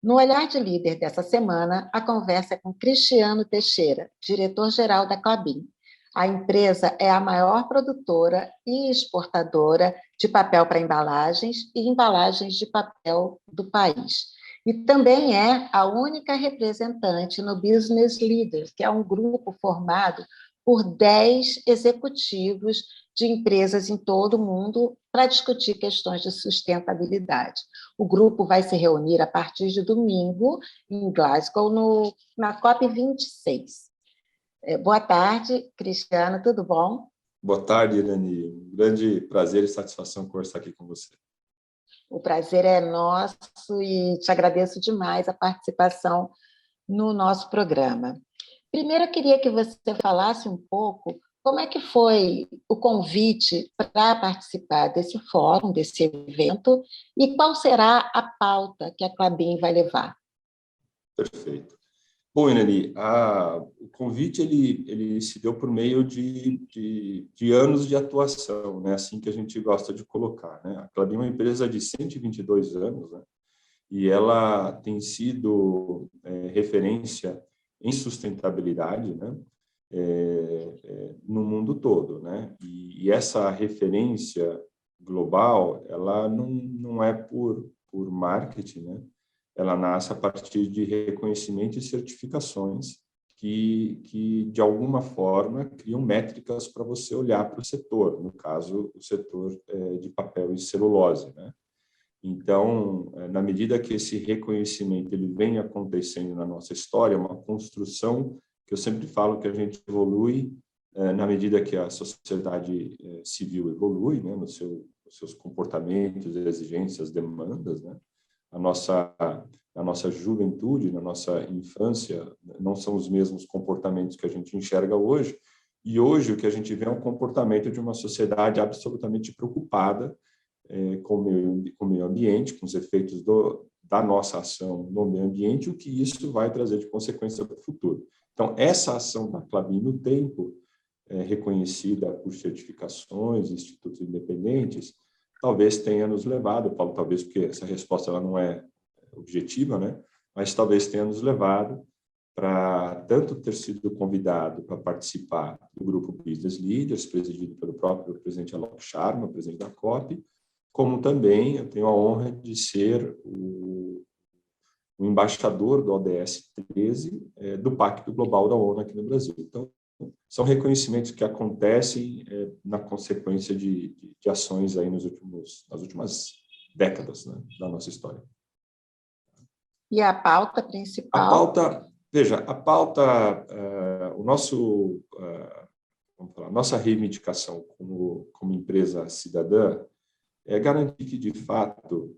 No Olhar de Líder dessa semana, a conversa é com Cristiano Teixeira, diretor-geral da Klabin. A empresa é a maior produtora e exportadora de papel para embalagens e embalagens de papel do país. E também é a única representante no Business Leaders, que é um grupo formado por 10 executivos de empresas em todo o mundo para discutir questões de sustentabilidade. O grupo vai se reunir a partir de domingo, em Glasgow, na COP26. Boa tarde, Cristiano, tudo bom? Boa tarde, Irani. Um grande prazer e satisfação conversar aqui com você. O prazer é nosso e te agradeço demais a participação no nosso programa. Primeiro, eu queria que você falasse um pouco como é que foi o convite para participar desse fórum, desse evento, e qual será a pauta que a Klabin vai levar. Perfeito. Bom, Irani, o convite ele se deu por meio de anos de atuação, né? Assim que a gente gosta de colocar, né? A Klabin é uma empresa de 122 anos, né? E ela tem sido referência em sustentabilidade, né? No mundo todo, né? E essa referência global, ela não é por marketing, né? Ela nasce a partir de reconhecimento e certificações que de alguma forma, criam métricas para você olhar para o setor, no caso, o setor de papel e celulose, né? Então, na medida que esse reconhecimento ele vem acontecendo na nossa história, uma construção que eu sempre falo que a gente evolui na medida que a sociedade civil evolui, né, nos seus comportamentos, exigências, demandas, né? Na nossa juventude, na nossa infância, não são os mesmos comportamentos que a gente enxerga hoje. E hoje o que a gente vê é um comportamento de uma sociedade absolutamente preocupada com o meio ambiente, com os efeitos da nossa ação no meio ambiente, o que isso vai trazer de consequência para o futuro. Então, essa ação da Klabin no tempo, reconhecida por certificações, institutos independentes, talvez tenha nos levado, Paulo, talvez porque essa resposta ela não é objetiva, né? Mas talvez tenha nos levado para tanto ter sido convidado para participar do grupo Business Leaders, presidido pelo próprio presidente Alok Sharma, presidente da COP, como também eu tenho a honra de ser o embaixador do ODS 13 do Pacto Global da ONU aqui no Brasil. Então, são reconhecimentos que acontecem na consequência de ações aí nas últimas décadas, né, da nossa história. E a pauta principal? A pauta, a nossa reivindicação como empresa cidadã é garantir que, de fato,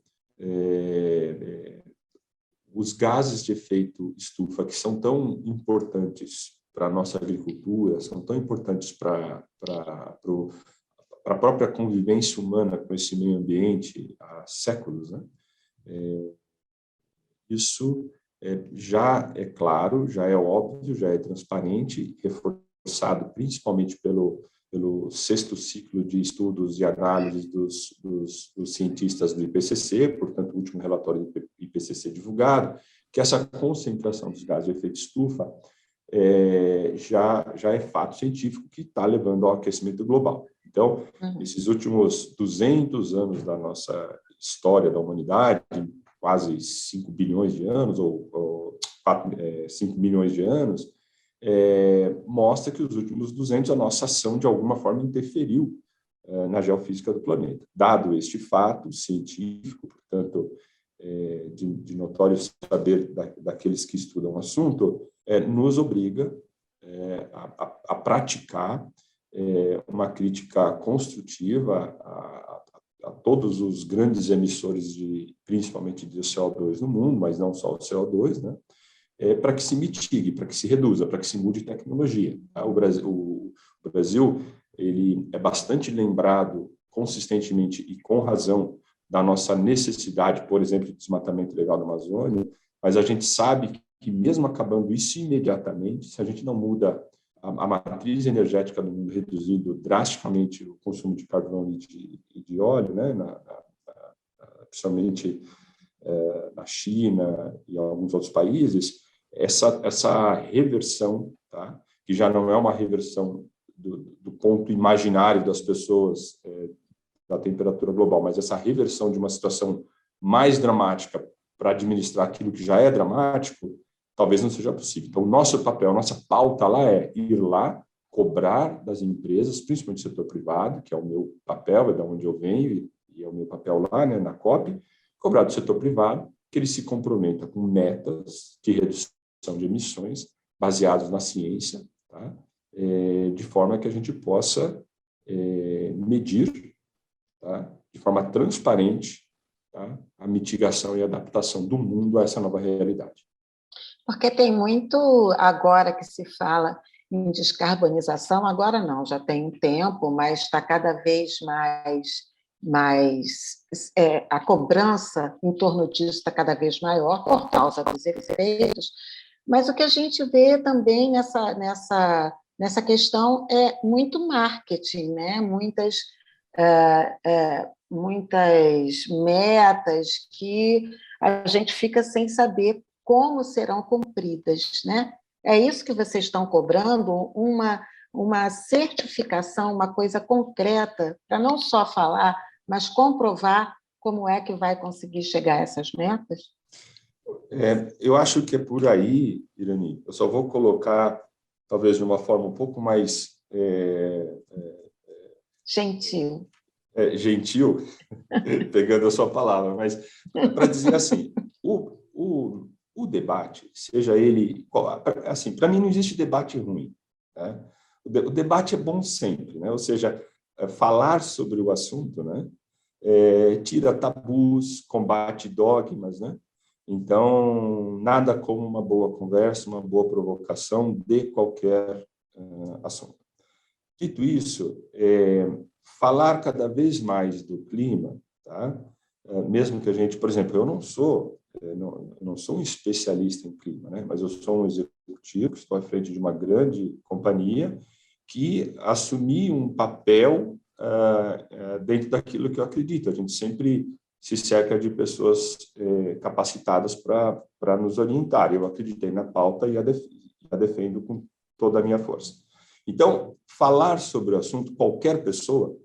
os gases de efeito estufa, que são tão importantes para a nossa agricultura, são tão importantes para a própria convivência humana com esse meio ambiente há séculos, né? Isso já é claro, já é óbvio, já é transparente, reforçado principalmente pelo sexto ciclo de estudos e análises dos cientistas do IPCC, portanto, o último relatório do IPCC divulgado, que essa concentração dos gases de efeito estufa já é fato científico que está levando ao aquecimento global. Então, esses últimos 200 anos da nossa história da humanidade, quase 5 bilhões de anos, ou 5 milhões de anos, mostra que os últimos 200 a nossa ação de alguma forma interferiu na geofísica do planeta. Dado este fato científico, portanto, de notório saber daqueles que estudam o assunto, nos obriga a praticar uma crítica construtiva a todos os grandes emissores, principalmente de CO2 no mundo, mas não só o CO2, né? Para que se mitigue, para que se reduza, para que se mude tecnologia. O Brasil ele é bastante lembrado consistentemente e com razão da nossa necessidade, por exemplo, de desmatamento ilegal da Amazônia, mas a gente sabe que mesmo acabando isso imediatamente, se a gente não muda a matriz energética do mundo, reduzindo drasticamente o consumo de carvão e de óleo, né, principalmente na China e alguns outros países, essa reversão, tá? Que já não é uma reversão do ponto imaginário das pessoas da temperatura global, mas essa reversão de uma situação mais dramática para administrar aquilo que já é dramático, talvez não seja possível. Então, o nosso papel, nossa pauta lá é ir lá, cobrar das empresas, principalmente do setor privado, que é o meu papel, é de onde eu venho, e é o meu papel lá, né, na COP, cobrar do setor privado que ele se comprometa com metas de redução de emissões baseadas na ciência, tá? De forma que a gente possa medir, tá? De forma transparente, tá? A mitigação e adaptação do mundo a essa nova realidade. Porque tem muito, agora que se fala em descarbonização, agora não, já tem um tempo, mas está cada vez a cobrança em torno disso está cada vez maior por causa dos efeitos, mas o que a gente vê também nessa questão é muito marketing, né? Muitas metas que a gente fica sem saber como serão cumpridas, né? É isso que vocês estão cobrando, uma certificação, uma coisa concreta, para não só falar, mas comprovar como é que vai conseguir chegar a essas metas? Eu acho que é por aí, Irani. Eu só vou colocar, talvez de uma forma um pouco mais gentil, pegando a sua palavra, mas para dizer assim, o debate, seja ele, assim, para mim não existe debate ruim, né? O debate é bom sempre, né? Ou seja, falar sobre o assunto, né? Tira tabus, combate dogmas, né? Então, nada como uma boa conversa, uma boa provocação de qualquer assunto. Dito isso, falar cada vez mais do clima, tá? Mesmo que a gente, por exemplo, eu não sou um especialista em clima, né? Mas eu sou um executivo, estou à frente de uma grande companhia que assumi um papel dentro daquilo que eu acredito. A gente sempre se cerca de pessoas capacitadas para nos orientar. Eu acreditei na pauta e a defendo com toda a minha força. Então, falar sobre o assunto, qualquer pessoa,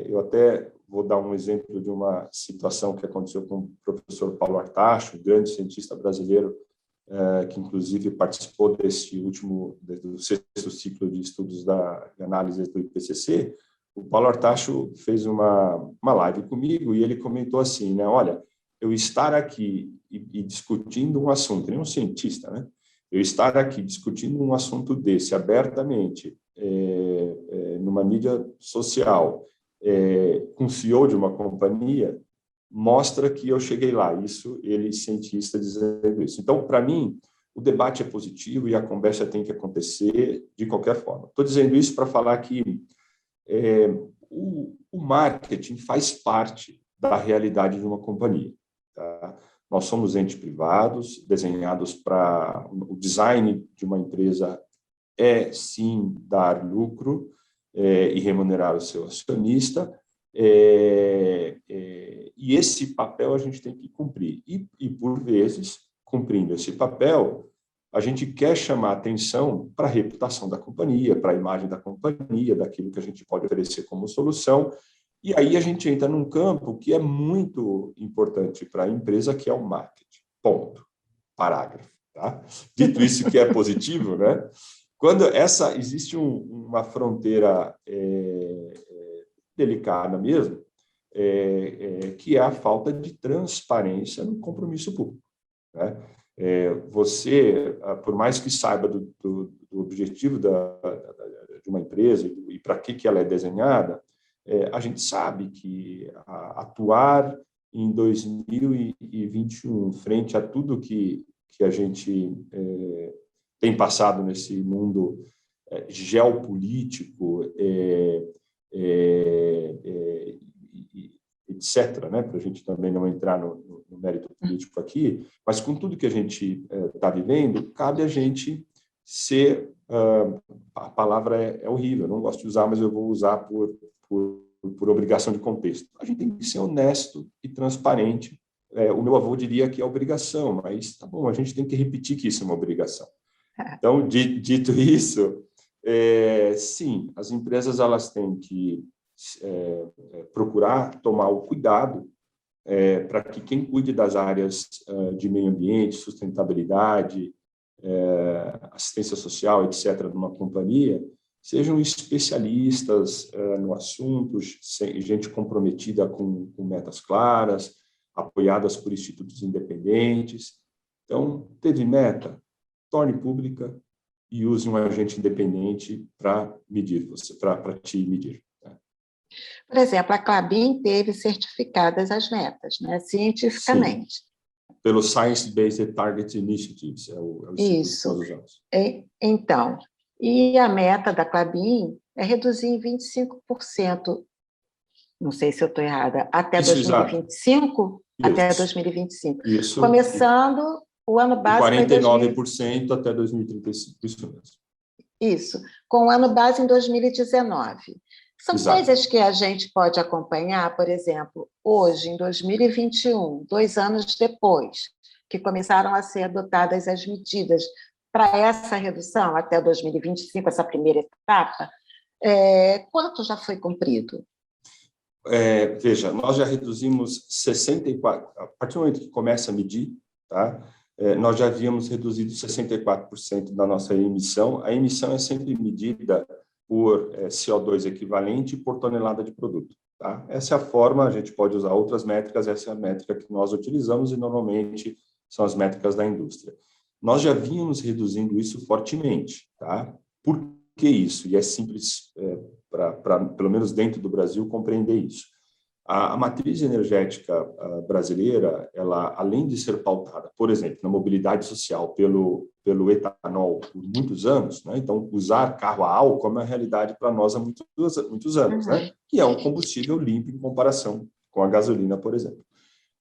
eu até vou dar um exemplo de uma situação que aconteceu com o professor Paulo Artacho, um grande cientista brasileiro, que inclusive participou do sexto ciclo de estudos de análise do IPCC. O Paulo Artacho fez uma live comigo e ele comentou assim, né? Olha, eu estar aqui e discutindo um assunto, ele é um cientista, né? Eu estar aqui discutindo um assunto desse abertamente, numa mídia social, com o CEO de uma companhia, mostra que eu cheguei lá. Isso, ele, cientista, dizendo isso. Então, para mim, o debate é positivo e a conversa tem que acontecer de qualquer forma. Estou dizendo isso para falar que o marketing faz parte da realidade de uma companhia, tá? Nós somos entes privados, desenhados para... O design de uma empresa sim, dar lucro e remunerar o seu acionista, e esse papel a gente tem que cumprir. E, por vezes, cumprindo esse papel, a gente quer chamar atenção para a reputação da companhia, para a imagem da companhia, daquilo que a gente pode oferecer como solução. E aí a gente entra num campo que é muito importante para a empresa, que é o marketing. Ponto. Parágrafo. Tá? Dito isso, que é positivo, né? Quando existe uma fronteira delicada mesmo, que é a falta de transparência no compromisso público, né? Você, por mais que saiba do objetivo de uma empresa e para que ela é desenhada, a gente sabe que atuar em 2021, frente a tudo que a gente tem passado nesse mundo geopolítico, etc., né? Para a gente também não entrar no mérito político aqui, mas com tudo que a gente está vivendo, cabe a gente ser... a palavra é horrível, eu não gosto de usar, mas eu vou usar por obrigação de contexto. A gente tem que ser honesto e transparente o meu avô diria que é obrigação, mas tá bom, a gente tem que repetir que isso é uma obrigação. Então, dito isso, sim, as empresas elas têm que procurar tomar o cuidado para que quem cuide das áreas de meio ambiente, sustentabilidade, assistência social, etc., numa companhia, sejam especialistas no assunto, gente comprometida com metas claras, apoiadas por institutos independentes. Então, teve meta, torne pública e use um agente independente para medir você, para te medir. Né? Por exemplo, a Klabin teve certificadas as metas, né, cientificamente. Sim. Pelo Science Based Targets Initiatives, é o instituto que nós usamos. Então, e a meta da Klabin é reduzir em 25%, não sei se eu estou errada, até Isso, 2025? Exato. Até 2025. Isso. Começando o ano base... 49% até 2035, isso mesmo. Isso, com o ano base em 2019. São Exato. coisas que a gente pode acompanhar, por exemplo, hoje, em 2021, 2 anos depois, que começaram a ser adotadas as medidas para essa redução até 2025, essa primeira etapa, quanto já foi cumprido? Veja, nós já reduzimos 64%, a partir do momento que começa a medir, tá? Nós já havíamos reduzido 64% da nossa emissão. A emissão é sempre medida por CO2 equivalente por tonelada de produto. Tá? Essa é a forma, a gente pode usar outras métricas, essa é a métrica que nós utilizamos e normalmente são as métricas da indústria. Nós já vínhamos reduzindo isso fortemente. Tá? Por que isso? E é simples, pelo menos dentro do Brasil, compreender isso. A matriz energética brasileira, ela, além de ser pautada, por exemplo, na mobilidade social pelo etanol por muitos anos, né? Então, usar carro a álcool é uma realidade para nós há muitos anos, né? Que é um combustível limpo em comparação com a gasolina, por exemplo.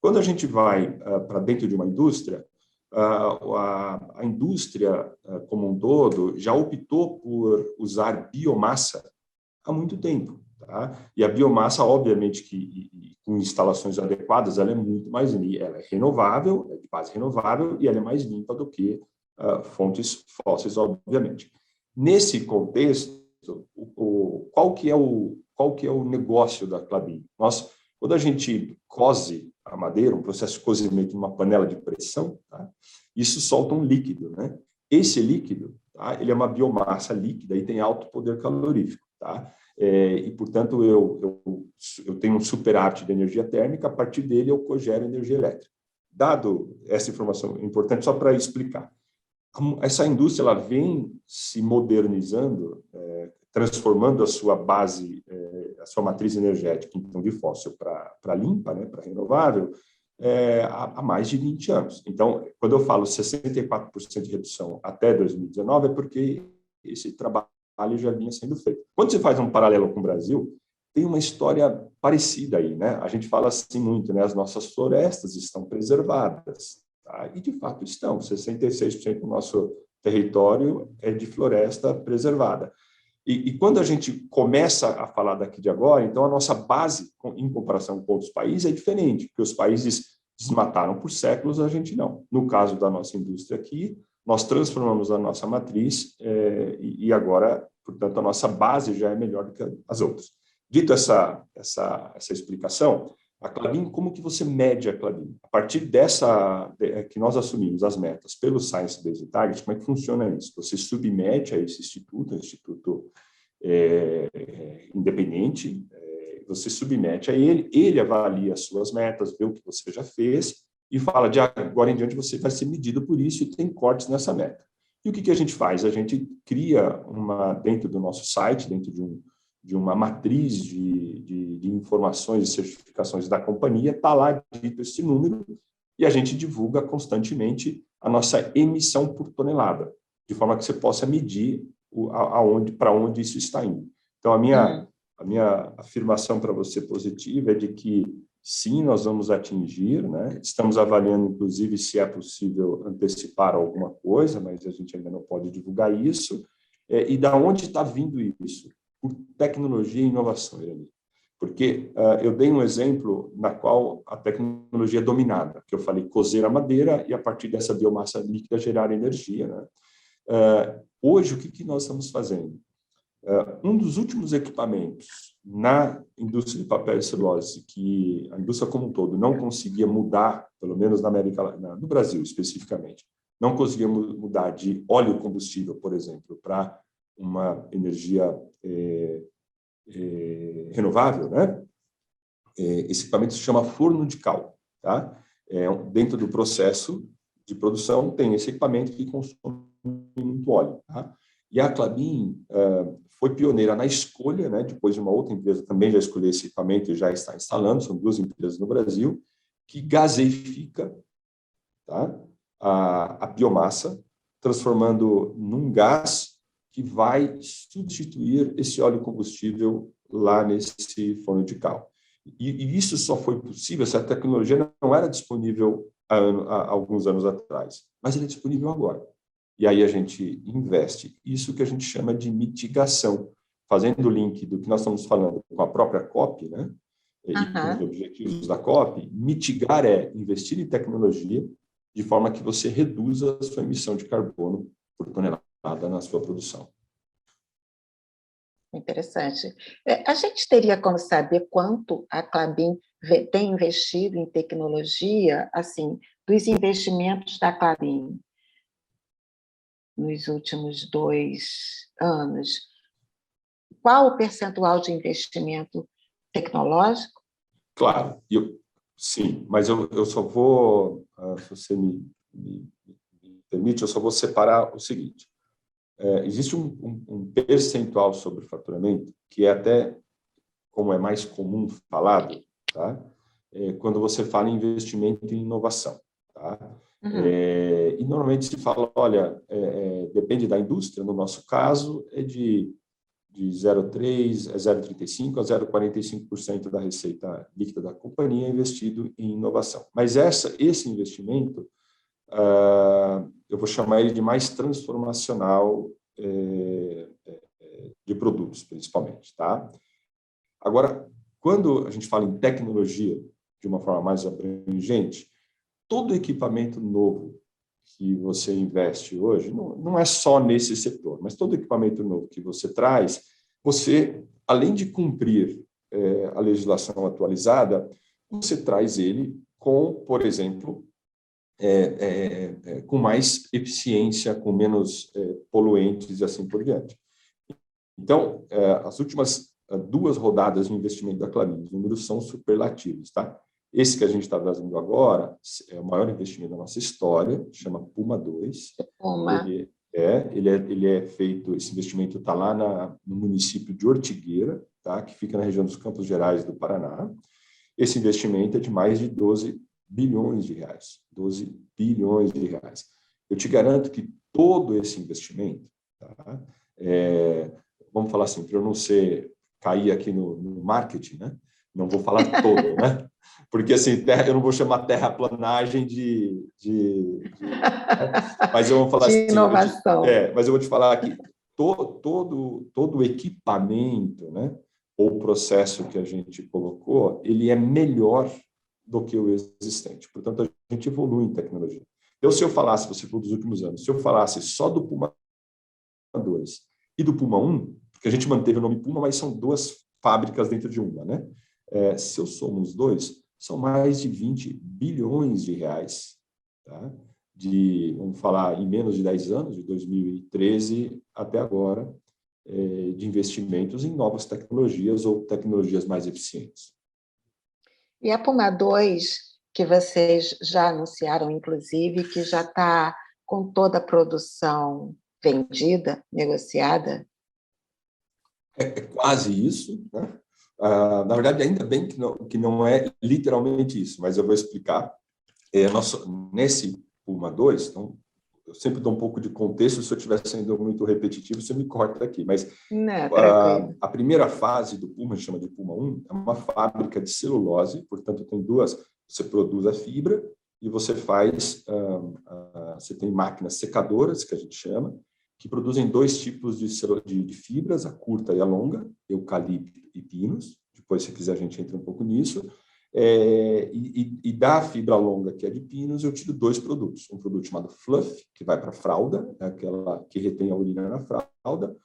Quando a gente vai para dentro de uma indústria, a indústria como um todo já optou por usar biomassa há muito tempo. Tá? E a biomassa, obviamente, que com instalações adequadas, ela é muito mais limpa, ela é renovável, é de base renovável, e ela é mais limpa do que fontes fósseis, obviamente. Nesse contexto, qual que é o negócio da Klabin? Quando a gente cose a madeira, um processo de cozimento em uma panela de pressão, tá? Isso solta um líquido, né? Esse líquido, tá? Ele é uma biomassa líquida e tem alto poder calorífico, tá? E, portanto, eu tenho um superávit de energia térmica, a partir dele eu cogero energia elétrica. Dado essa informação importante, só para explicar, essa indústria ela vem se modernizando, transformando a sua base, a sua matriz energética, então, de fóssil para limpa, né, para renovável, há mais de 20 anos. Então, quando eu falo 64% de redução até 2019, é porque esse trabalho já vinha sendo feito. Quando você faz um paralelo com o Brasil, tem uma história parecida aí, né? A gente fala assim muito, né? As nossas florestas estão preservadas, tá? E de fato estão. 66% do nosso território é de floresta preservada. E quando a gente começa a falar daqui de agora, então a nossa base, em comparação com outros países, é diferente, porque os países desmataram por séculos, a gente não. No caso da nossa indústria aqui, nós transformamos a nossa matriz e agora, portanto, a nossa base já é melhor do que as outras. Dito essa explicação, a Klabin, como que você mede a Klabin? A partir que nós assumimos as metas pelo Science Based Targets, como é que funciona isso? Você submete a esse instituto, independente, você submete a ele avalia as suas metas, vê o que você já fez, e fala de agora em diante você vai ser medido por isso e tem cortes nessa meta. E o que a gente faz? A gente cria dentro do nosso site, dentro de uma matriz de informações e certificações da companhia, está lá dito esse número, e a gente divulga constantemente a nossa emissão por tonelada, de forma que você possa medir para onde isso está indo. Então, a minha afirmação para você positiva é de que sim, nós vamos atingir, né? Estamos avaliando, inclusive, se é possível antecipar alguma coisa, mas a gente ainda não pode divulgar isso. E da onde está vindo isso? Por tecnologia e inovação, Irani. Porque eu dei um exemplo na qual a tecnologia é dominada, que eu falei cozer a madeira e, a partir dessa biomassa líquida, gerar energia, né? Hoje, o que nós estamos fazendo? Um dos últimos equipamentos na indústria de papel e celulose, que a indústria como um todo não conseguia mudar, pelo menos na América Latina, no Brasil especificamente, não conseguia mudar de óleo combustível, por exemplo, para uma energia renovável, né? Esse equipamento se chama forno de cal, tá? Dentro do processo de produção tem esse equipamento que consome muito óleo, tá? E a Klabin foi pioneira na escolha, né? Depois de uma outra empresa também já escolheu esse equipamento e já está instalando, são 2 empresas no Brasil, que gaseifica, tá? A biomassa, transformando num gás que vai substituir esse óleo combustível lá nesse forno de cal. E isso só foi possível, essa tecnologia não era disponível há alguns anos atrás, mas ela é disponível agora. E aí a gente investe. Isso que a gente chama de mitigação, fazendo o link do que nós estamos falando com a própria COP, né? E com os objetivos da COP. Mitigar é investir em tecnologia de forma que você reduza a sua emissão de carbono por tonelada na sua produção. Interessante. A gente teria como saber quanto a Klabin tem investido em tecnologia, assim, dos investimentos da Klabin nos últimos 2 anos? Qual o percentual de investimento tecnológico? Claro, sim, mas eu só vou, se você me permite, eu só vou separar o seguinte. Existe um percentual sobre o faturamento, que é até, como é mais comum falado, tá? Quando você fala em investimento em inovação. Tá? E normalmente se fala, olha, depende da indústria, no nosso caso, é de 0,3% a 0,35% a 0,45% da receita líquida da companhia é investido em inovação. Mas esse investimento, eu vou chamar ele de mais transformacional de produtos, principalmente. Tá? Agora, quando a gente fala em tecnologia, de uma forma mais abrangente, todo equipamento novo que você investe hoje, não é só nesse setor, mas todo equipamento novo que você traz, você, além de cumprir a legislação atualizada, você traz ele com, por exemplo, com mais eficiência, com menos poluentes e assim por diante. Então, as últimas 2 rodadas de investimento da Klabin, os números são superlativos, tá? Esse que a gente está trazendo agora é o maior investimento da nossa história, chama Puma 2. Puma. Ele é feito, esse investimento está lá no município de Ortigueira, tá? Que fica na região dos Campos Gerais do Paraná. Esse investimento é de mais de 12 bilhões de reais. 12 bilhões de reais. Eu te garanto que todo esse investimento, tá? Vamos falar assim, para eu não cair aqui no marketing, né? Não vou falar todo, né? Porque assim, eu não vou chamar terraplanagem mas eu vou falar de assim, inovação. mas eu vou te falar que todo equipamento, né, ou processo que a gente colocou, ele é melhor do que o existente. Portanto, a gente evolui em tecnologia. Então, se eu falasse, você falou dos últimos anos, se eu falasse só do Puma 2 e do Puma 1, porque a gente manteve o nome Puma, mas são 2 fábricas dentro de uma, né? Se eu somo os 2, são mais de 20 bilhões de reais, tá? Vamos falar, em menos de 10 anos, de 2013 até agora, de investimentos em novas tecnologias ou tecnologias mais eficientes. E a Puma 2, que vocês já anunciaram, inclusive, que já está com toda a produção vendida, negociada? É quase isso, né? Na verdade, ainda bem que não é literalmente isso, mas eu vou explicar. Nesse Puma 2, então, eu sempre dou um pouco de contexto, se eu estiver sendo muito repetitivo, você me corta aqui, mas não, tranquilo. A primeira fase do Puma, a gente chama de Puma 1, é uma fábrica de celulose, portanto, tem 2, você produz a fibra e você você tem máquinas secadoras, que a gente chama, que produzem 2 tipos de fibras, a curta e a longa, eucalipto e pinos, de depois, se quiser, a gente entra um pouco nisso. E da fibra longa, que é de pinos, eu tiro 2 produtos. Um produto chamado fluff, que vai para a fralda, aquela que retém a urina na fralda,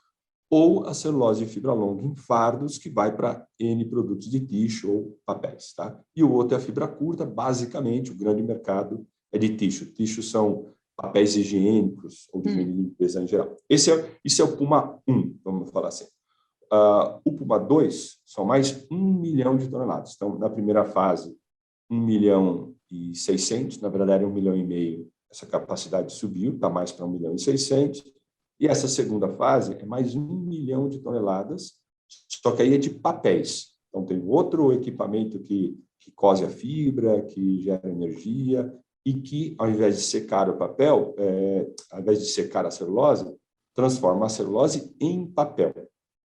ou a celulose de fibra longa em fardos, que vai para N produtos de tixo ou papéis. Tá? E o outro é a fibra curta, basicamente, o grande mercado é de tixo. Tixo são papéis higiênicos ou de higiene e limpeza em geral. Isso é o Puma 1, vamos falar assim. O Puma 2 são mais 1 milhão de toneladas. Então, na primeira fase, 1.600.000, na verdade, 1,5 milhão. Essa capacidade subiu, está mais para 1.600.000. E essa segunda fase é mais 1 milhão de toneladas, só que aí é de papéis. Então, tem outro equipamento que cose a fibra, que gera energia, e que, ao invés de secar o papel, ao invés de secar a celulose, transforma a celulose em papel.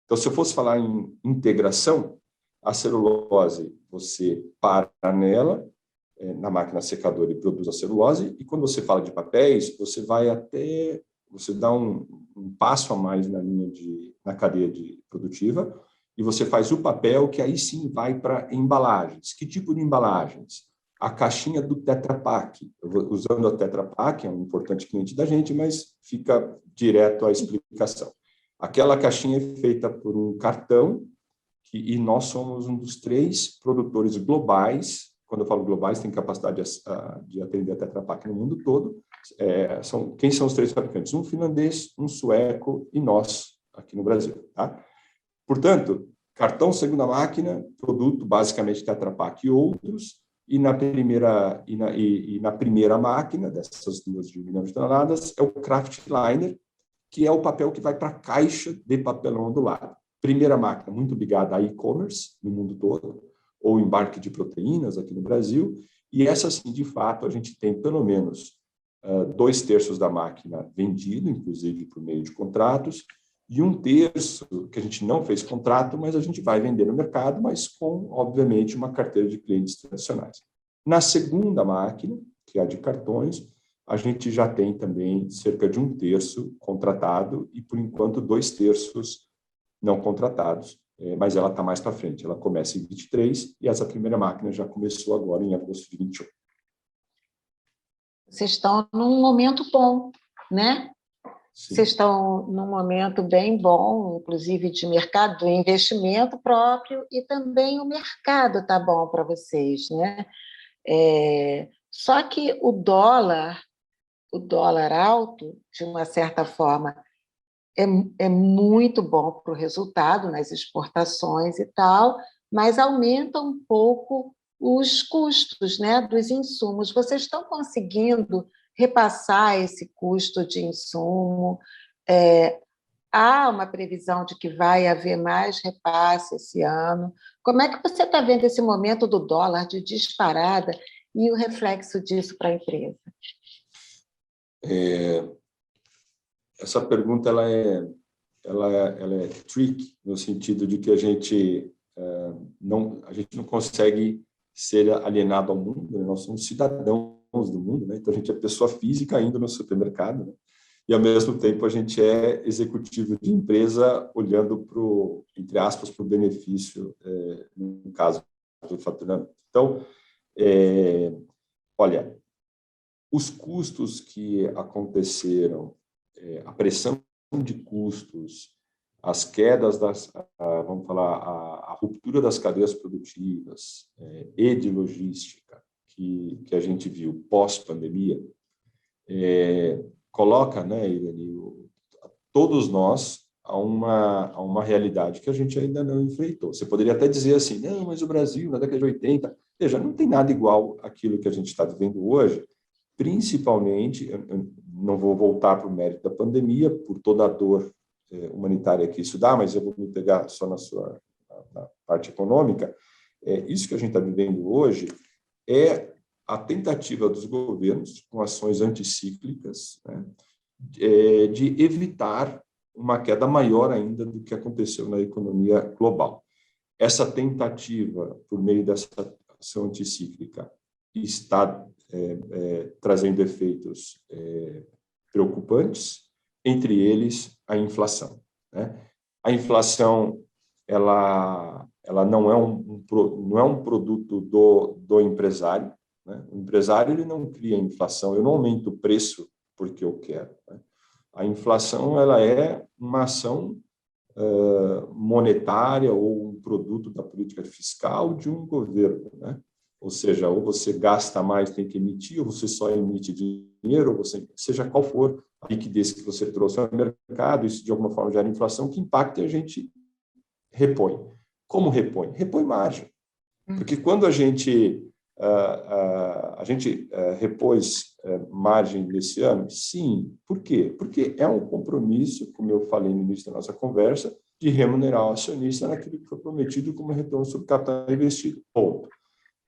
Então, se eu fosse falar em integração, a celulose, você para nela, na máquina secadora e produz a celulose, e quando você fala de papéis, você dá um passo a mais na cadeia produtiva, e você faz o papel, que aí sim vai para embalagens. Que tipo de embalagens? A caixinha do Tetra Pak. Usando a Tetra Pak, é um importante cliente da gente, mas fica direto à explicação. Aquela caixinha é feita por um cartão, e nós somos um dos 3 produtores globais. Quando eu falo globais, tem capacidade de atender a Tetra Pak no mundo todo. Quem são os 3 fabricantes? Um finlandês, um sueco e nós, aqui no Brasil. Tá? Portanto, cartão segunda máquina, produto basicamente Tetra Pak e outros, e na primeira máquina, dessas 2 de 1 milhão de toneladas, é o Kraftliner, que é o papel que vai para a caixa de papelão do lado. Primeira máquina, muito ligada a e-commerce no mundo todo, ou embarque de proteínas aqui no Brasil, e essa, sim, de fato, a gente tem pelo menos 2/3 da máquina vendido, inclusive por meio de contratos, e 1/3 que a gente não fez contrato, mas a gente vai vender no mercado, mas com, obviamente, uma carteira de clientes tradicionais. Na segunda máquina, que é a de cartões, a gente já tem também cerca de 1/3 contratado e, por enquanto, 2/3 não contratados, mas ela está mais para frente. Ela começa em 23 e essa primeira máquina já começou agora em agosto de 21. Vocês estão num momento bom, né? Sim. Vocês estão num momento bem bom, inclusive de mercado, do investimento próprio, e também o mercado está bom para vocês, né? Só que o dólar alto, de uma certa forma, é muito bom para o resultado nas exportações e tal, mas aumenta um pouco os custos, né, dos insumos. Vocês estão conseguindo repassar esse custo de insumo? Há uma previsão de que vai haver mais repasse esse ano. Como é que você está vendo esse momento do dólar de disparada e o reflexo disso para a empresa? Essa pergunta ela é tricky, no sentido de que a gente não consegue ser alienado ao mundo, né? Nós somos cidadãos do mundo, né? Então a gente é pessoa física indo no supermercado, né? E ao mesmo tempo a gente é executivo de empresa olhando entre aspas, para o benefício, no caso do faturamento. Então, olha, os custos que aconteceram, a pressão de custos, as quedas vamos falar, a ruptura das cadeias produtivas e de logística que a gente viu pós-pandemia, coloca, né, Irani, todos nós a uma realidade que a gente ainda não enfrentou. Você poderia até dizer assim, não, mas o Brasil, na década de 80, veja, não tem nada igual àquilo que a gente está vivendo hoje, principalmente, eu não vou voltar para o mérito da pandemia, por toda a dor humanitária que isso dá, mas eu vou me pegar só na parte econômica. Isso que a gente está vivendo hoje é a tentativa dos governos, com ações anticíclicas, né, de evitar uma queda maior ainda do que aconteceu na economia global. Essa tentativa, por meio dessa ação anticíclica, está trazendo efeitos preocupantes, entre eles a inflação, né? A inflação ela ela não é não é um produto do empresário, né? O empresário ele não cria inflação, eu não aumento o preço porque eu quero, né? A inflação ela é uma ação monetária ou um produto da política fiscal de um governo, né? Ou seja, ou você gasta mais, tem que emitir, ou você só emite dinheiro, ou você, seja qual for a liquidez que você trouxe ao mercado, isso de alguma forma gera inflação que impacta e a gente repõe. Como repõe? Repõe margem. Porque quando a gente repôs margem nesse ano? Sim. Por quê? Porque é um compromisso, como eu falei no início da nossa conversa, de remunerar o acionista naquilo que foi prometido como retorno sobre capital investido. Ponto.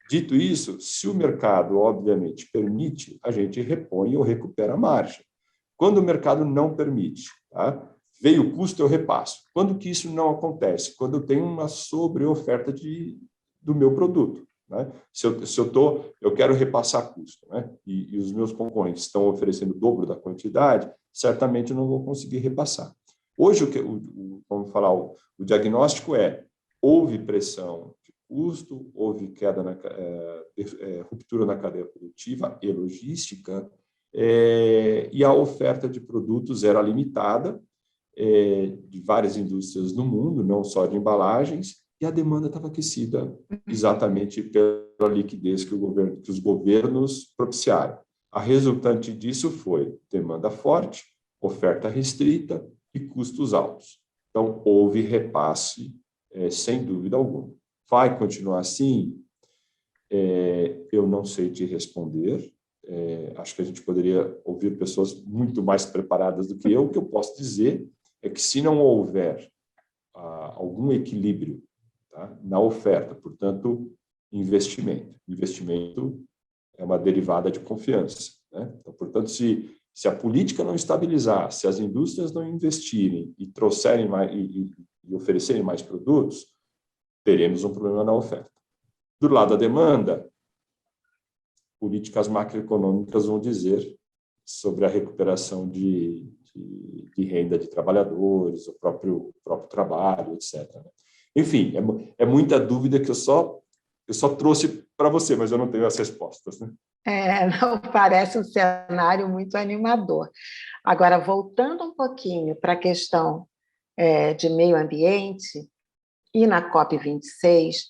Dito isso, se o mercado, obviamente, permite, a gente repõe ou recupera a margem. Quando o mercado não permite, tá? Veio o custo, eu repasso. Quando que isso não acontece? Quando eu tenho uma sobreoferta do meu produto, né? Se eu quero repassar custo, né? E os meus concorrentes estão oferecendo o dobro da quantidade, certamente eu não vou conseguir repassar. Hoje, vamos falar, o diagnóstico houve pressão de custo, houve queda ruptura na cadeia produtiva e logística, e a oferta de produtos era limitada, de várias indústrias no mundo, não só de embalagens, e a demanda estava aquecida exatamente pela liquidez que os governos propiciaram. A resultante disso foi demanda forte, oferta restrita e custos altos. Então, houve repasse, sem dúvida alguma. Vai continuar assim? Eu não sei te responder. Acho que a gente poderia ouvir pessoas muito mais preparadas do que eu. O que eu posso dizer é que, se não houver algum equilíbrio, tá, na oferta, portanto, investimento é uma derivada de confiança, né? Então, portanto, se a política não estabilizar, se as indústrias não investirem e trouxerem mais e oferecerem mais produtos, teremos um problema na oferta. Do lado da demanda, políticas macroeconômicas vão dizer sobre a recuperação de renda de trabalhadores, o próprio trabalho, etc. Enfim, é muita dúvida que eu só trouxe para você, mas eu não tenho as respostas, né? Não parece um cenário muito animador. Agora, voltando um pouquinho para a questão de meio ambiente, e na COP26,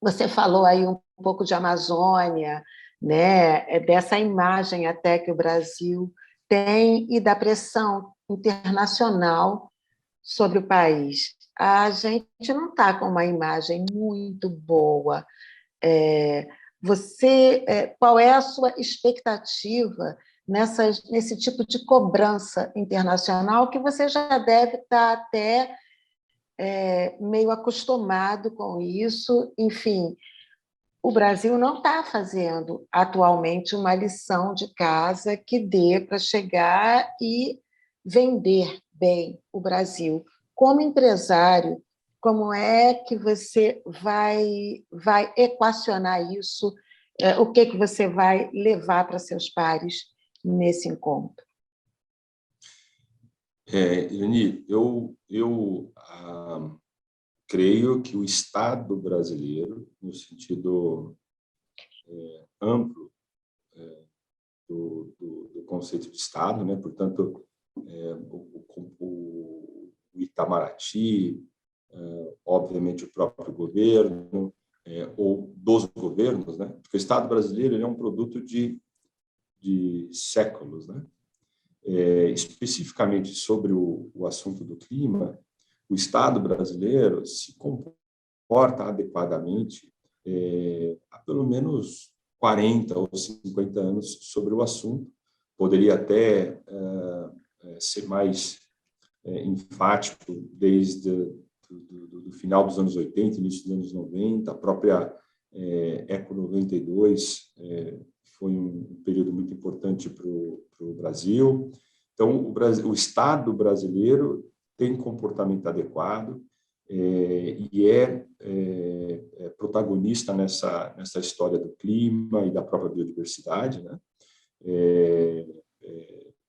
você falou aí um pouco de Amazônia, né? Dessa imagem até que o Brasil tem e da pressão internacional sobre o país. A gente não está com uma imagem muito boa. Qual é a sua expectativa nesse tipo de cobrança internacional que você já deve estar até meio acostumado com isso? Enfim, o Brasil não está fazendo atualmente uma lição de casa que dê para chegar e vender bem o Brasil. Como empresário, como é que você vai equacionar isso? O que você vai levar para seus pares nesse encontro? Irani, eu creio que o Estado brasileiro, no sentido amplo do conceito de Estado, né? Portanto, o Itamaraty, obviamente o próprio governo, ou dos governos, né? Porque o Estado brasileiro ele é um produto de séculos, né? Especificamente sobre o assunto do clima, o Estado brasileiro se comporta adequadamente há pelo menos 40 ou 50 anos sobre o assunto. Poderia até ser mais enfático desde do final dos anos 80, início dos anos 90, a própria Eco 92 foi um período muito importante para o Brasil. Então, o Estado brasileiro tem comportamento adequado e é protagonista nessa história do clima e da própria biodiversidade, né?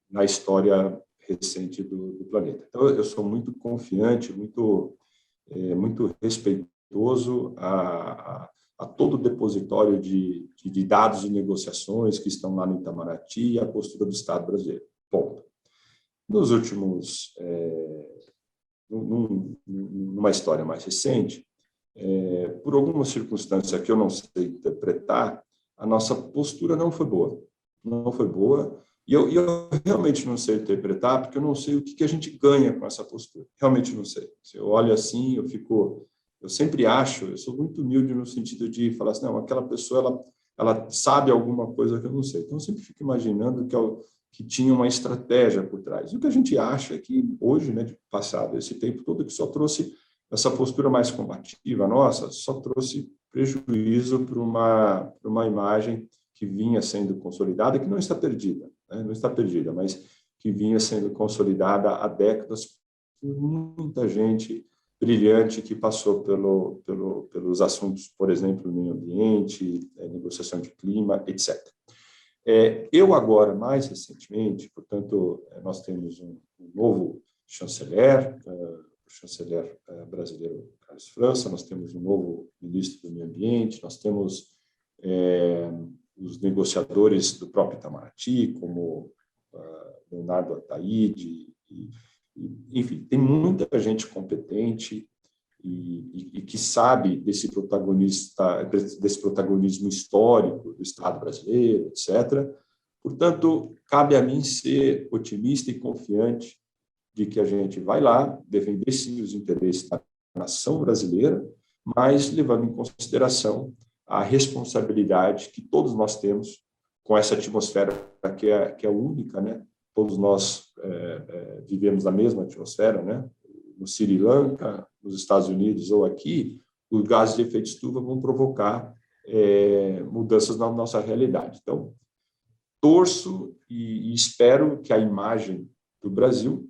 Na história recente do planeta. Então, eu sou muito confiante, muito respeitoso respeitoso a todo o depositório de dados de negociações que estão lá no Itamaraty e a postura do Estado brasileiro. Ponto. Nos últimos, numa história mais recente, por alguma circunstância que eu não sei interpretar, a nossa postura não foi boa. Não foi boa. E eu realmente não sei interpretar, porque eu não sei o que a gente ganha com essa postura. Realmente não sei. Se eu olho assim, eu sempre acho, eu sou muito humilde no sentido de falar assim, não, aquela pessoa, ela sabe alguma coisa que eu não sei. Então, eu sempre fico imaginando que tinha uma estratégia por trás. E o que a gente acha é que hoje, né, de passado, esse tempo todo, que só trouxe essa postura mais combativa nossa, só trouxe prejuízo para uma imagem que vinha sendo consolidada, que não está perdida, né? Não está perdida, mas que vinha sendo consolidada há décadas por muita gente brilhante que passou pelos assuntos, por exemplo, meio ambiente, negociação de clima, etc. Eu agora, mais recentemente, portanto, nós temos um novo chanceler, o chanceler brasileiro Carlos França, nós temos um novo ministro do Meio Ambiente, nós temos os negociadores do próprio Itamaraty, como Leonardo Ataíde, enfim, tem muita gente competente e que sabe desse protagonismo histórico do Estado brasileiro, etc. Portanto, cabe a mim ser otimista e confiante de que a gente vai lá defender, sim, os interesses da nação brasileira, mas levando em consideração a responsabilidade que todos nós temos com essa atmosfera que é única, né? Todos nós vivemos na mesma atmosfera, né? No Sri Lanka, nos Estados Unidos ou aqui, os gases de efeito estufa vão provocar mudanças na nossa realidade. Então, torço e espero que a imagem do Brasil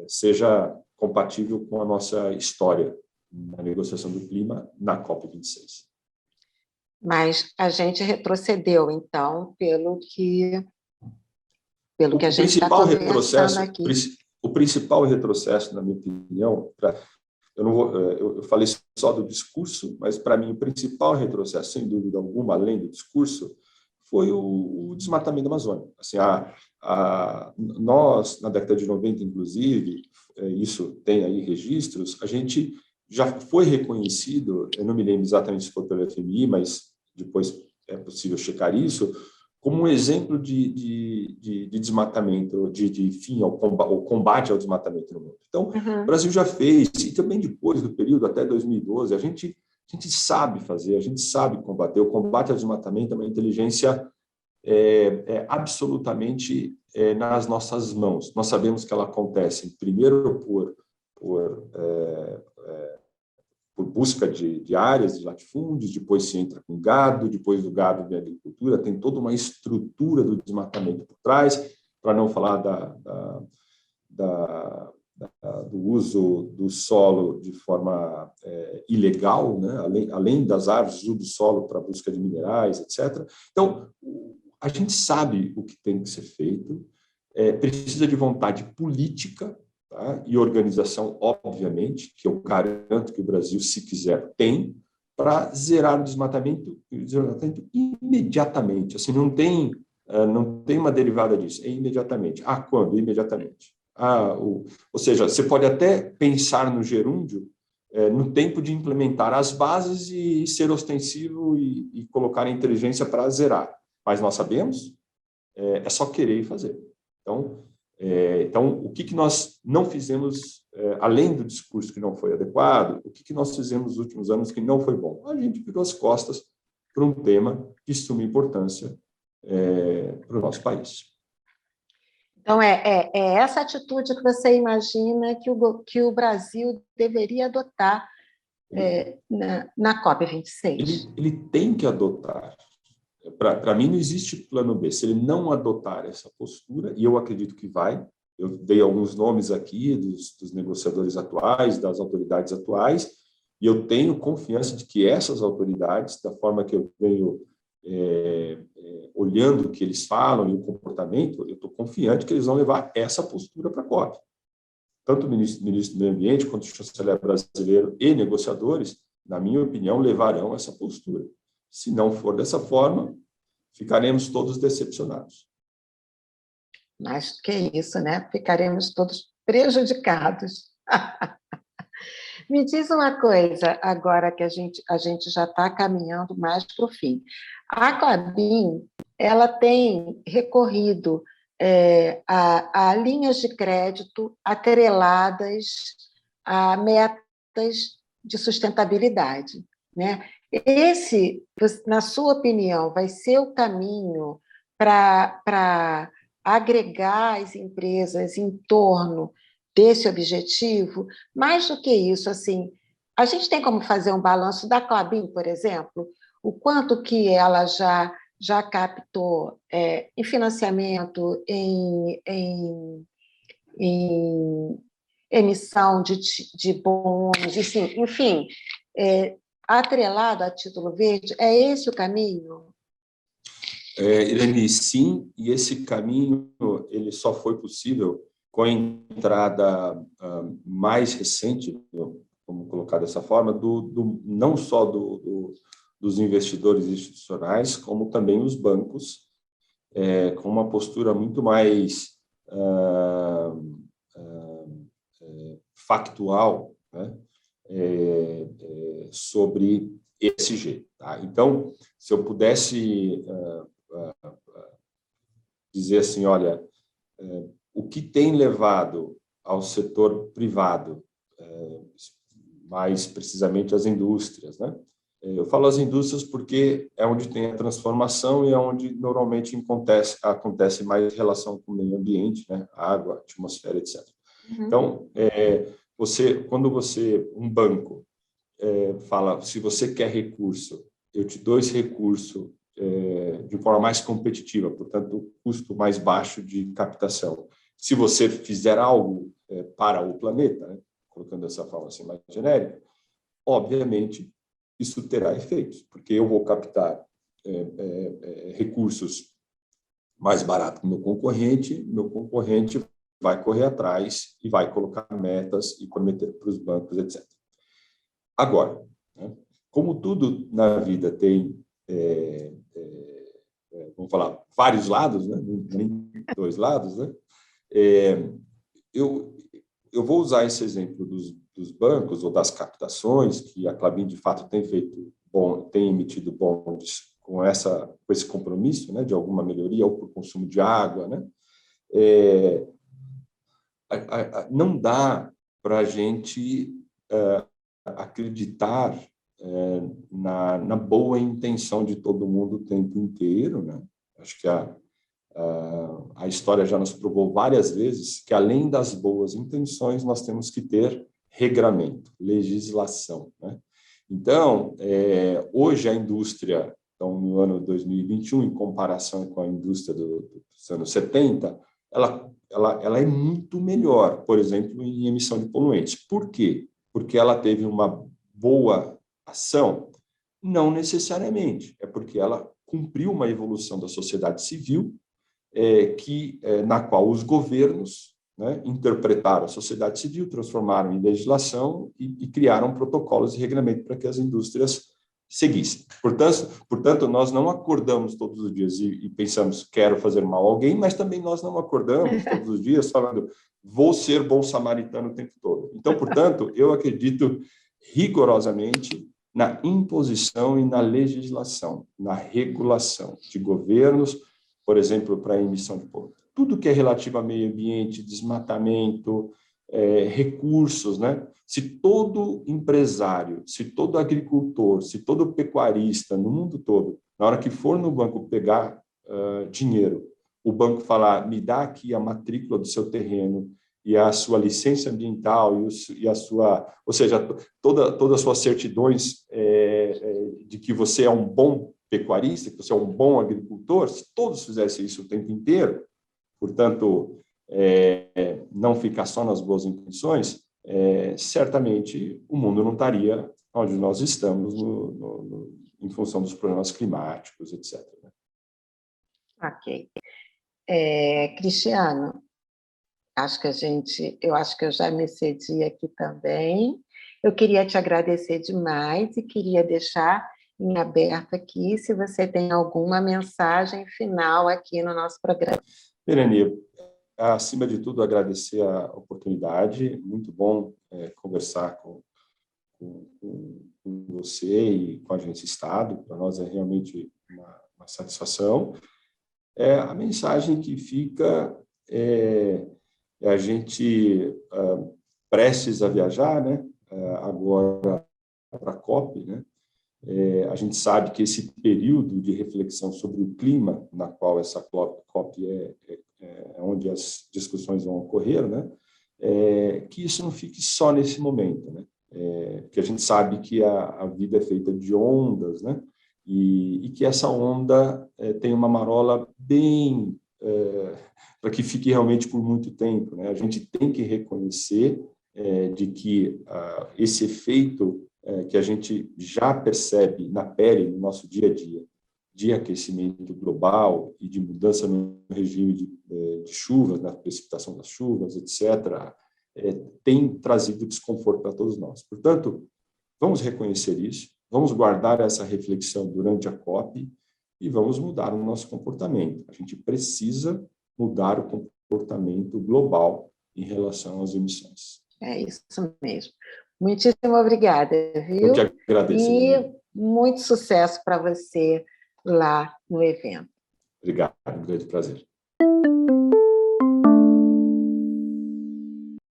seja compatível com a nossa história na negociação do clima na COP26. Mas a gente retrocedeu, então, pelo que a gente está conversando aqui. O principal retrocesso, na minha opinião, eu falei só do discurso, mas, para mim, o principal retrocesso, sem dúvida alguma, além do discurso, foi o desmatamento da Amazônia. Assim, nós, na década de 90, inclusive, isso tem aí registros, a gente já foi reconhecido, eu não me lembro exatamente se foi pelo FMI, mas depois é possível checar isso, como um exemplo de desmatamento, de fim ao combate ao desmatamento no mundo. Então, o Brasil já fez, e também depois do período, até 2012, a gente sabe fazer, a gente sabe combater. O combate ao desmatamento é uma inteligência absolutamente nas nossas mãos. Nós sabemos que ela acontece, primeiro, por busca de áreas, de latifúndios, depois se entra com gado, depois do gado vem a agricultura, tem toda uma estrutura do desmatamento por trás, para não falar do uso do solo de forma ilegal, né? além das árvores, uso do solo para a busca de minerais, etc. Então, a gente sabe o que tem que ser feito, precisa de vontade política, tá? E organização, obviamente, que eu garanto que o Brasil, se quiser, tem, para zerar o desmatamento imediatamente. Assim, não tem uma derivada disso, é imediatamente. Quando? Imediatamente. Ou seja, você pode até pensar no gerúndio, no tempo de implementar as bases e ser ostensivo e colocar a inteligência para zerar. Mas nós sabemos, é só querer e fazer. Então, o que nós não fizemos, além do discurso que não foi adequado, o que nós fizemos nos últimos anos que não foi bom? A gente virou as costas para um tema de suma importância para o nosso país. Então, é essa atitude que você imagina que o Brasil deveria adotar na COP26? Ele tem que adotar. Para mim, não existe plano B. Se ele não adotar essa postura, e eu acredito que vai, eu dei alguns nomes aqui dos negociadores atuais, das autoridades atuais, e eu tenho confiança de que essas autoridades, da forma que eu venho olhando o que eles falam e o comportamento, eu estou confiante que eles vão levar essa postura para a COP. tanto o ministro do Meio Ambiente quanto o chanceler brasileiro e negociadores, na minha opinião, levarão essa postura. Se não for dessa forma, ficaremos todos decepcionados. Mais do que isso, né? Ficaremos todos prejudicados. Me diz uma coisa, agora que a gente já está caminhando mais para o fim. A Klabin, ela tem recorrido a linhas de crédito atreladas a metas de sustentabilidade, né? Esse, na sua opinião, vai ser o caminho para agregar as empresas em torno desse objetivo? Mais do que isso, assim, a gente tem como fazer um balanço da Klabin, por exemplo, o quanto que ela já captou em financiamento, em emissão de bônus, enfim, atrelado a título verde, é esse o caminho? Irene, sim, e esse caminho ele só foi possível com a entrada mais recente, vamos colocar dessa forma, não só dos investidores institucionais, como também os bancos, com uma postura muito mais factual, né, sobre ESG. Tá? Então, se eu pudesse dizer assim, olha, o que tem levado ao setor privado, mais precisamente as indústrias, né? Eu falo as indústrias porque é onde tem a transformação e é onde normalmente acontece mais relação com o meio ambiente, né? Água, atmosfera, etc. Uhum. Então, quando um banco fala, se você quer recurso, eu te dou esse recurso de forma mais competitiva, portanto, custo mais baixo de captação. Se você fizer algo para o planeta, né, colocando dessa forma assim mais genérica, obviamente isso terá efeitos, porque eu vou captar recursos mais baratos que meu concorrente vai correr atrás e vai colocar metas e prometer para os bancos, etc. Agora, né, como tudo na vida tem vamos falar, vários lados, né? Nem dois lados, né? Eu vou usar esse exemplo dos bancos ou das captações, que a Klabin, de fato, tem emitido bons com esse compromisso, né, de alguma melhoria, ou por consumo de água, né? Não dá para a gente acreditar na boa intenção de todo mundo o tempo inteiro, né? Acho que a história já nos provou várias vezes que, além das boas intenções, nós temos que ter regramento, legislação, né? Então, hoje a indústria, então, no ano 2021, em comparação com a indústria dos anos 70, ela é muito melhor, por exemplo, em emissão de poluentes. Por quê? Porque ela teve uma boa ação? Não necessariamente. É porque ela cumpriu uma evolução da sociedade civil, na qual os governos, né, interpretaram a sociedade civil, transformaram em legislação e criaram protocolos e regulamentos para que as indústrias seguissem. Portanto, nós não acordamos todos os dias e pensamos, quero fazer mal a alguém, mas também nós não acordamos todos os dias falando, vou ser bom samaritano o tempo todo. Então, portanto, eu acredito rigorosamente na imposição e na legislação, na regulação de governos, por exemplo, para a emissão de poluentes. Tudo que é relativo ao meio ambiente, desmatamento, recursos, né? Se todo empresário, se todo agricultor, se todo pecuarista no mundo todo, na hora que for no banco pegar dinheiro, o banco falar, me dá aqui a matrícula do seu terreno e a sua licença ambiental e a sua, ou seja, todas as suas certidões de que você é um bom pecuarista, que você é um bom agricultor, se todos fizessem isso o tempo inteiro, portanto, não ficar só nas boas intenções, certamente o mundo não estaria onde nós estamos em função dos problemas climáticos, etc. Ok. Cristiano, eu acho que eu já me cedi aqui também. Eu queria te agradecer demais e queria deixar em aberto aqui se você tem alguma mensagem final aqui no nosso programa. Irene, acima de tudo, agradecer a oportunidade. Muito bom conversar com você e com a Agência Estado. Para nós é realmente uma satisfação. A mensagem que fica é a gente prestes a viajar, né? Agora para a COP, né? A gente sabe que esse período de reflexão sobre o clima, na qual essa COP é onde as discussões vão ocorrer, né? Que isso não fique só nesse momento, né? Porque a gente sabe que a vida é feita de ondas, né? E que essa onda tem uma marola bem para que fique realmente por muito tempo, né? A gente tem que reconhecer de que esse efeito que a gente já percebe na pele, no nosso dia a dia, de aquecimento global e de mudança no regime de chuvas, na precipitação das chuvas, etc., tem trazido desconforto para todos nós. Portanto, vamos reconhecer isso, vamos guardar essa reflexão durante a COP e vamos mudar o nosso comportamento. A gente precisa mudar o comportamento global em relação às emissões. É isso mesmo. Muitíssimo obrigada, Eu viu? que agradeço. E muito sucesso para você lá no evento. Obrigado, um grande prazer.